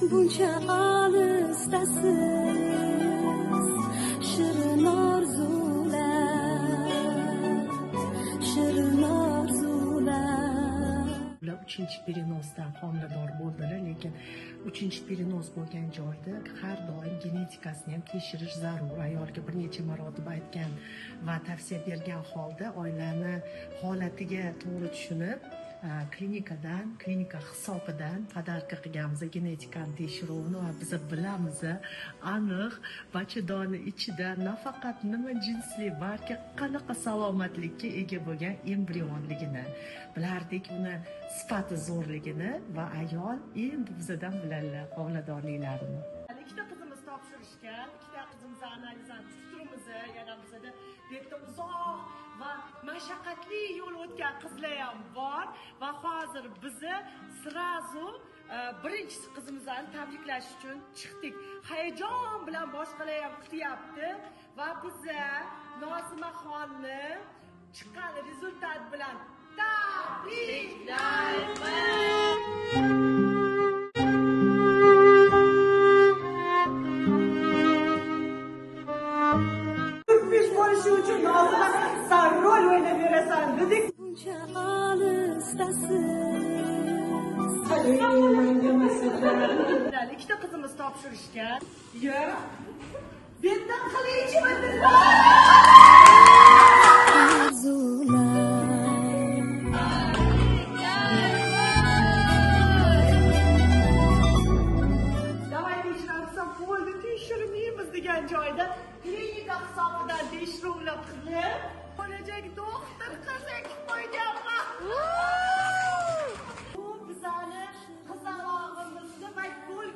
Buncha olisdasiz shirin orzular, shirin orzular. Ular 3-perinosdan homilador bo'ldilar, lekin 3-perinoz bo'lgan joyda har doim genetikasini ham tekshirish zarur. Ayolga bir necha marotaba aytgan va tavsiya bergan holda oilani holatiga to'g'ri tushunib klinika hisobidan podarka qilganmiz genetikani tekshiruvini va biz bilamiz aniq bachadoni ichida nafaqat nima jinsli, balki qanaqa salomatlikka ega bo'lgan embrionligini bilardik, uni sifati zo'rligini va ayol endi bizdan biladilar homiladorliklarini. Ikkita qizimiz topshirishgan, ikkita qizimizni analizdan turimiz, yana bizda betda uzoq va mashaqqatli yo'l o'tgan qizlar ham bor va hozir bizni srazu birinchi qizimizni tabriklash uchun chiqdik. Hayajon bilan boshqalar ham kutyapti va biza Nozimaxonni chiqqan rezultat bilan tabriklaymiz. Bo'lishi uchun Nozima sen rol o'ynab berasan dedik. Buncha olisdasiz. Ikkita qizimiz topshirishgan. Ya. Betdan qilingchi tekshirmaymiz degan joyda klinika hisobidan tekshiruvlar qilib bo'lajak doktor qizik qo'yganman. Bu bizani qizalog'imizni va ko'l